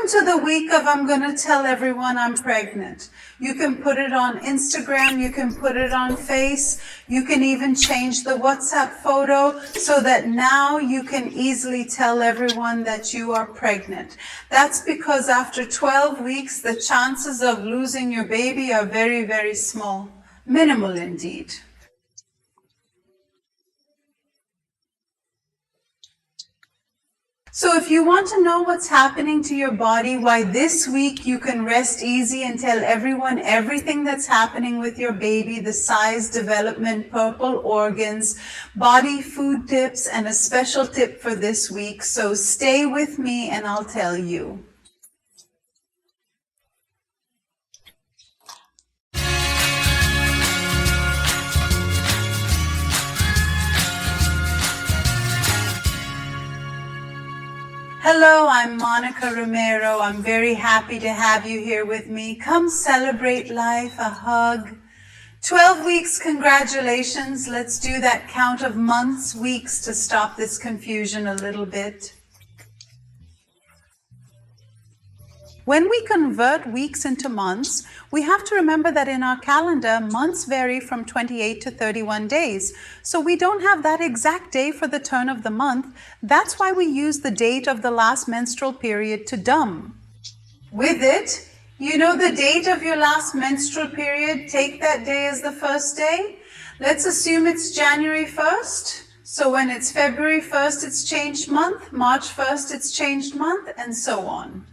to the week of I'm going to tell everyone I'm pregnant. You can put it on Instagram, you can put it on Face, you can even change the WhatsApp photo so that now you can easily tell everyone that you are pregnant. That's because after 12 weeks, the chances of losing your baby are very, very small. Minimal indeed. So if you want to know what's happening to your body, why this week you can rest easy and tell everyone everything that's happening with your baby, the size, development, purple organs, body food tips, and a special tip for this week. So stay with me and I'll tell you. Hello, I'm Monica Romero. I'm very happy to have you here with me. Come celebrate life, a hug. 12 weeks, congratulations. Let's do that count of months, weeks to stop this confusion a little bit. When we convert weeks into months, we have to remember that in our calendar, months vary from 28 to 31 days. So we don't have that exact day for the turn of the month. That's why we use the date of the last menstrual period to dumb. With it, you know the date of your last menstrual period, take that day as the first day. Let's assume it's January 1st. So when it's February 1st, it's changed month, March 1st, it's changed month, and so on.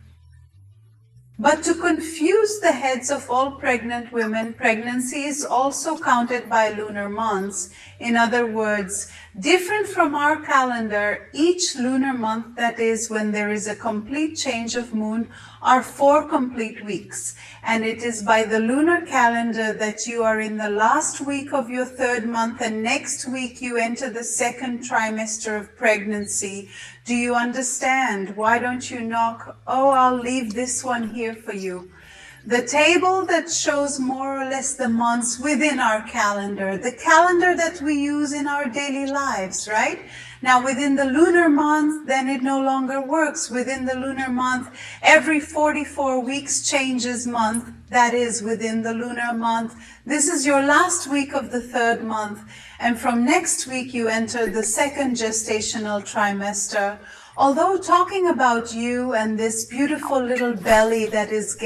But to confuse the heads of all pregnant women, pregnancy is also counted by lunar months. In other words, different from our calendar, each lunar month, that is when there is a complete change of moon, are 4 complete weeks. And it is by the lunar calendar that you are in the last week of your 3rd month, and next week you enter the 2nd trimester of pregnancy. Do you understand? Why don't you knock? Oh, I'll leave this one here for you. The table that shows more or less the months within our calendar, the calendar that we use in our daily lives, right? Now, within the lunar month, then it no longer works. Within the lunar month, every 44 weeks changes month. That is within the lunar month. This is your last week of the 3rd month. And from next week, you enter the 2nd gestational trimester. Although talking about you and this beautiful little belly that is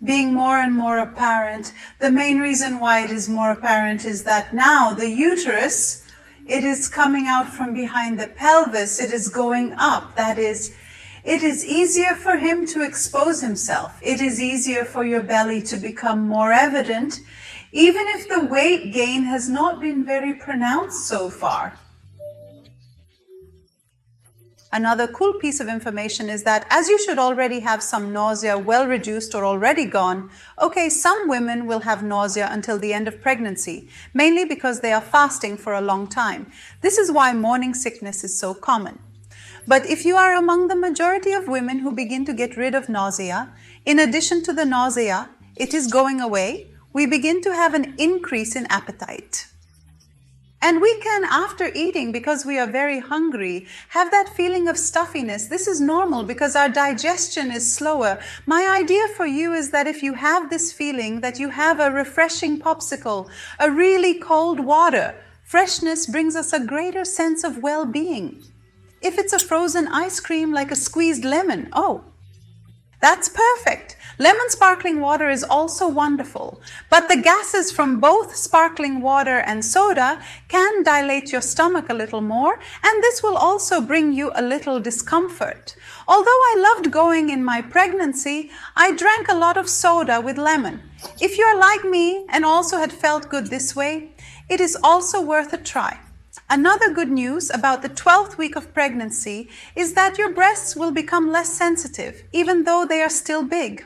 being more and more apparent, the main reason why it is more apparent is that now the uterus, it is coming out from behind the pelvis, it is going up. That is, it is easier for him to expose himself. It is easier for your belly to become more evident, even if the weight gain has not been very pronounced so far. Another cool piece of information is that as you should already have some nausea well reduced or already gone, okay, some women will have nausea until the end of pregnancy, mainly because they are fasting for a long time. This is why morning sickness is so common. But if you are among the majority of women who begin to get rid of nausea, in addition to the nausea, it is going away, we begin to have an increase in appetite. And we can, after eating, because we are very hungry, have that feeling of stuffiness. This is normal because our digestion is slower. My idea for you is that if you have this feeling, that you have a refreshing popsicle, a really cold water, freshness brings us a greater sense of well-being. If it's a frozen ice cream like a squeezed lemon, oh, that's perfect. Lemon sparkling water is also wonderful, but the gases from both sparkling water and soda can dilate your stomach a little more, and this will also bring you a little discomfort. Although I loved going in my pregnancy, I drank a lot of soda with lemon. If you're like me and also had felt good this way, it is also worth a try. Another good news about the 12th week of pregnancy is that your breasts will become less sensitive, even though they are still big.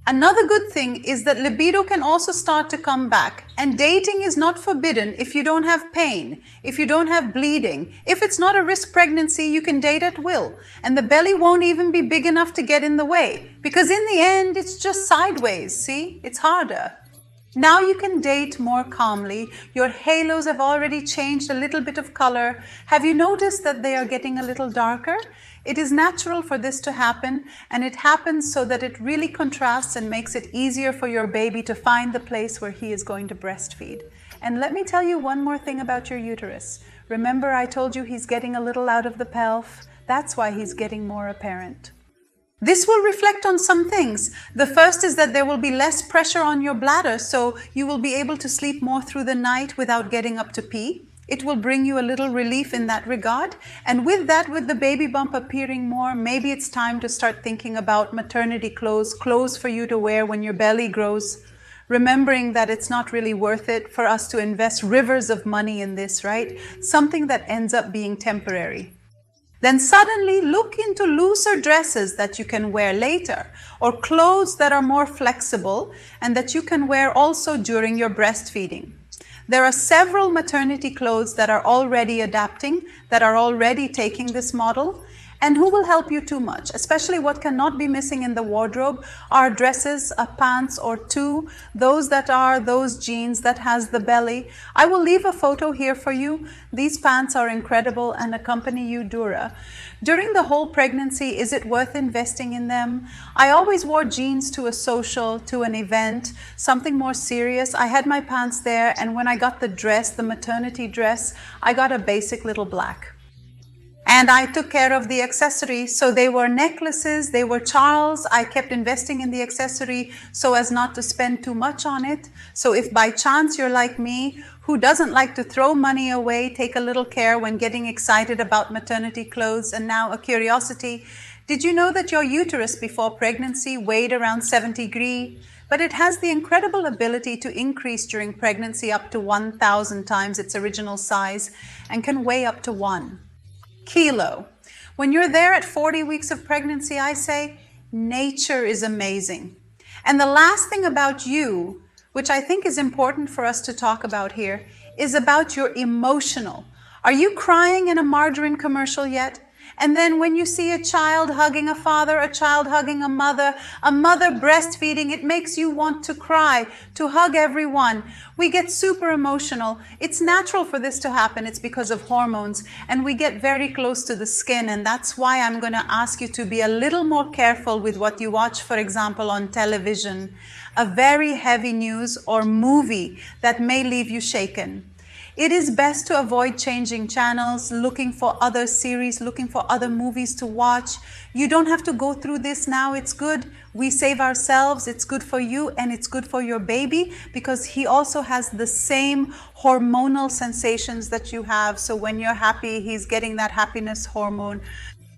Another good thing is that libido can also start to come back, and dating is not forbidden if you don't have pain, if you don't have bleeding. If it's not a risk pregnancy, you can date at will, and the belly won't even be big enough to get in the way, because in the end, it's just sideways, see? It's harder. Now you can date more calmly. Your halos have already changed a little bit of color. Have you noticed that they are getting a little darker? It is natural for this to happen, and it happens so that it really contrasts and makes it easier for your baby to find the place where he is going to breastfeed. And let me tell you one more thing about your uterus. Remember I told you he's getting a little out of the pelv? That's why he's getting more apparent. This will reflect on some things. The first is that there will be less pressure on your bladder, so you will be able to sleep more through the night without getting up to pee. It will bring you a little relief in that regard. And with that, with the baby bump appearing more, maybe it's time to start thinking about maternity clothes, clothes for you to wear when your belly grows. Remembering that it's not really worth it for us to invest rivers of money in this, right? Something that ends up being temporary. Then suddenly look into looser dresses that you can wear later, or clothes that are more flexible and that you can wear also during your breastfeeding. There are several maternity clothes that are already adapting, that are already taking this model, and who will help you too much. Especially what cannot be missing in the wardrobe are dresses, a pants or two, those jeans that has the belly. I will leave a photo here for you. These pants are incredible and accompany you during the whole pregnancy. Is it worth investing in them? I always wore jeans to a social, to an event, something more serious. I had my pants there, and when I got the dress, the maternity dress, I got a basic little black. And I took care of the accessories. So they were necklaces, they were charms. I kept investing in the accessory so as not to spend too much on it. So if by chance you're like me, who doesn't like to throw money away, take a little care when getting excited about maternity clothes. And now a curiosity. Did you know that your uterus before pregnancy weighed around 70 degrees? But it has the incredible ability to increase during pregnancy up to 1,000 times its original size and can weigh up to 1 kilo. When you're there at 40 weeks of pregnancy, I say, nature is amazing. And the last thing about you, which I think is important for us to talk about here, is about your emotional. Are you crying in a margarine commercial yet? And then when you see a child hugging a father, a child hugging a mother breastfeeding, it makes you want to cry, to hug everyone. We get super emotional. It's natural for this to happen. It's because of hormones. And we get very close to the skin. And that's why I'm going to ask you to be a little more careful with what you watch, for example, on television. A very heavy news or movie that may leave you shaken. It is best to avoid changing channels, looking for other series, looking for other movies to watch. You don't have to go through this now. It's good. We save ourselves. It's good for you and it's good for your baby because he also has the same hormonal sensations that you have. So when you're happy, he's getting that happiness hormone.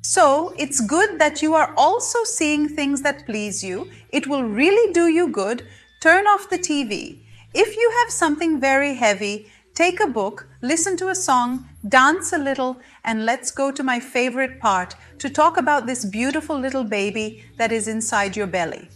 So it's good that you are also seeing things that please you. It will really do you good. Turn off the TV. If you have something very heavy, take a book, listen to a song, dance a little, and let's go to my favorite part to talk about this beautiful little baby that is inside your belly.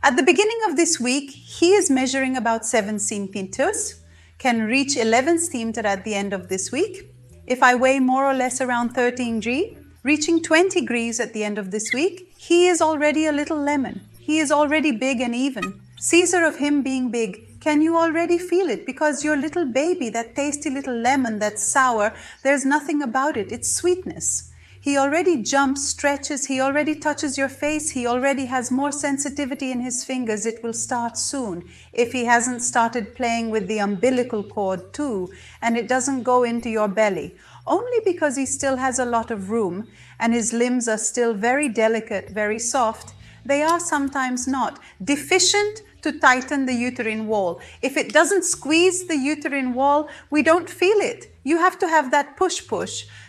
At the beginning of this week, he is measuring about 7 centimeters, can reach 11 centimeters at the end of this week. If I weigh more or less around 13 degrees, reaching 20 degrees at the end of this week, he is already a little lemon. He is already big and even. Caesar of him being big. Can you already feel it? Because your little baby, that tasty little lemon that's sour, there's nothing about it. It's sweetness. He already jumps, stretches, he already touches your face, he already has more sensitivity in his fingers. It will start soon. If he hasn't started playing with the umbilical cord too, and it doesn't go into your belly, only because he still has a lot of room and his limbs are still very delicate, very soft. They are sometimes not. Deficient to tighten the uterine wall. If it doesn't squeeze the uterine wall, we don't feel it. You have to have that push.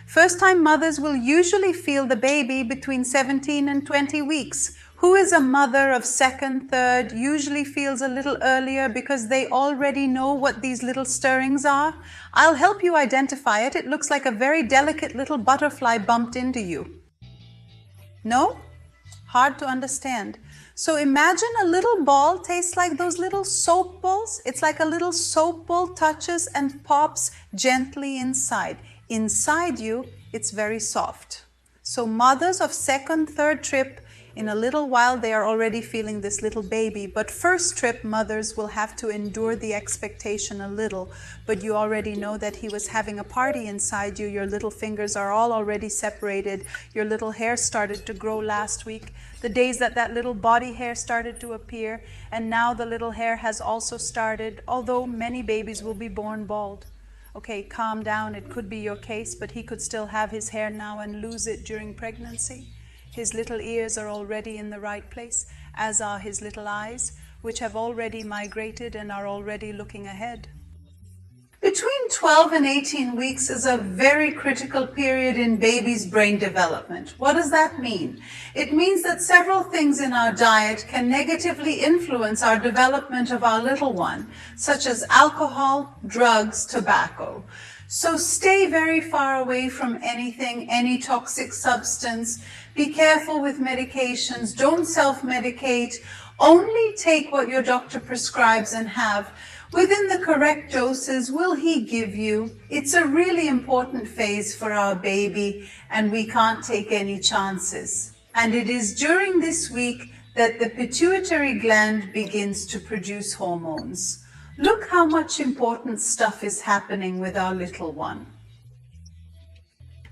First-time mothers will usually feel the baby between 17 and 20 weeks. Who is a mother of second, third, usually feels a little earlier because they already know what these little stirrings are? I'll help you identify it. It looks like a very delicate little butterfly bumped into you. No? Hard to understand. So imagine a little ball tastes like those little soap balls. It's like a little soap ball touches and pops gently inside. Inside you, it's very soft. So mothers of second, third trip, In a little while, they are already feeling this little baby, but first trip mothers will have to endure the expectation a little, but you already know that he was having a party inside you. Your little fingers are all already separated. Your little hair started to grow last week, the days that that little body hair started to appear, and now the little hair has also started, although many babies will be born bald. Okay, calm down, it could be your case, but he could still have his hair now and lose it during pregnancy. His little ears are already in the right place, as are his little eyes, which have already migrated and are already looking ahead. Between 12 and 18 weeks is a very critical period in baby's brain development. What does that mean? It means that several things in our diet can negatively influence our development of our little one, such as alcohol, drugs, tobacco. So stay very far away from anything, any toxic substance. Be careful with medications. Don't self-medicate. Only take what your doctor prescribes and have within the correct doses will he give you. It's a really important phase for our baby, and we can't take any chances. And it is during this week that the pituitary gland begins to produce hormones. Look how much important stuff is happening with our little one.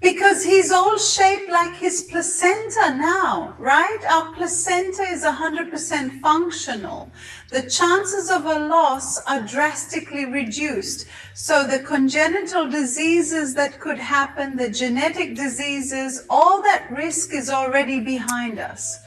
Because he's all shaped like his placenta now, right? Our placenta is 100% functional. The chances of a loss are drastically reduced. So the congenital diseases that could happen, the genetic diseases, all that risk is already behind us.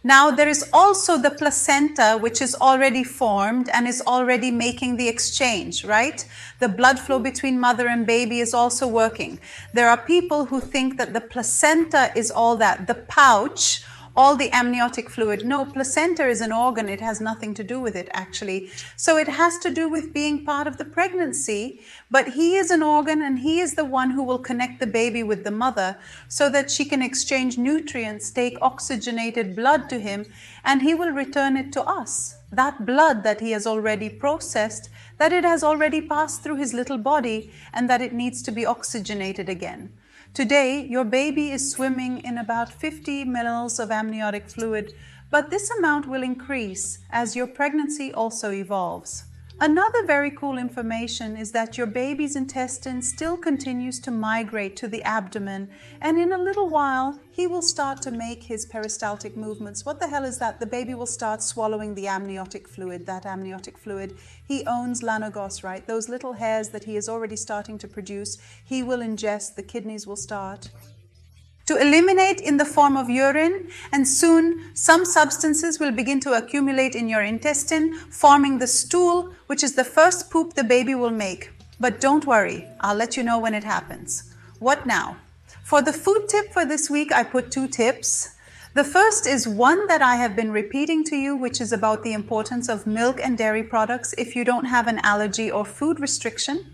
Now, there is also the placenta, which is already formed and is already making the exchange, right? The blood flow between mother and baby is also working. There are people who think that the placenta is all that, the pouch, all the amniotic fluid. No, placenta is an organ. It has nothing to do with it, actually. So it has to do with being part of the pregnancy, but he is an organ, and he is the one who will connect the baby with the mother so that she can exchange nutrients, take oxygenated blood to him, and he will return it to us. That blood that he has already processed, that it has already passed through his little body, and that it needs to be oxygenated again. Today, your baby is swimming in about 50 mL of amniotic fluid, but this amount will increase as your pregnancy also evolves. Another very cool information is that your baby's intestine still continues to migrate to the abdomen, and in a little while, he will start to make his peristaltic movements. What the hell is that? The baby will start swallowing the amniotic fluid, that amniotic fluid. He owns lanogos, right? Those little hairs that he is already starting to produce, he will ingest, the kidneys will start to eliminate in the form of urine, and soon some substances will begin to accumulate in your intestine, forming the stool, which is the first poop the baby will make. But don't worry, I'll let you know when it happens. What now? For the food tip for this week, I put 2 tips. The first is one that I have been repeating to you, which is about the importance of milk and dairy products if you don't have an allergy or food restriction.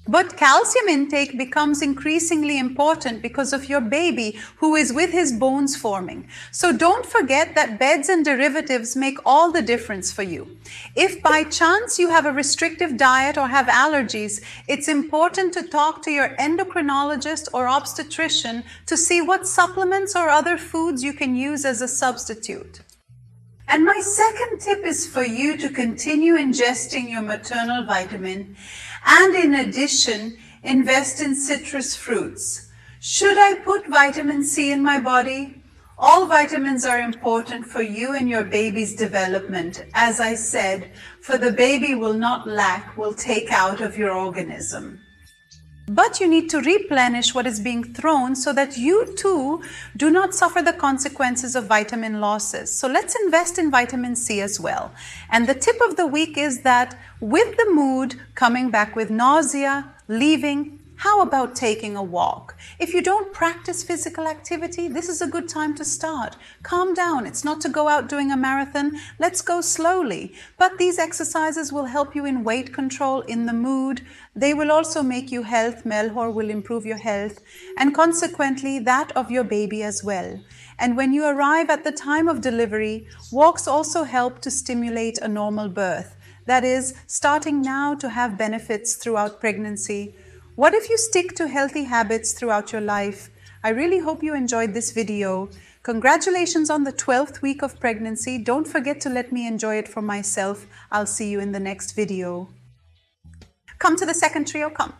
But calcium intake becomes increasingly important because of your baby who is with his bones forming. So don't forget that beds and derivatives make all the difference for you. If by chance you have a restrictive diet or have allergies, it's important to talk to your endocrinologist or obstetrician to see what supplements or other foods you can use as a substitute. And my second tip is for you to continue ingesting your maternal vitamin, and in addition, invest in citrus fruits. Should I put vitamin C in my body? All vitamins are important for you and your baby's development. As I said, for the baby will not lack, will take out of your organism. But you need to replenish what is being thrown so that you too do not suffer the consequences of vitamin losses. So let's invest in vitamin C as well. And the tip of the week is that with the mood coming back with nausea, leaving, how about taking a walk? If you don't practice physical activity, this is a good time to start. Calm down. It's not to go out doing a marathon. Let's go slowly. But these exercises will help you in weight control, in the mood. They will also make you health. Melhor will improve your health, and consequently that of your baby as well. And when you arrive at the time of delivery, walks also help to stimulate a normal birth. That is, starting now to have benefits throughout pregnancy. What if you stick to healthy habits throughout your life? I really hope you enjoyed this video. Congratulations on the 12th week of pregnancy. Don't forget to let me enjoy it for myself. I'll see you in the next video. Come to the second trio, come.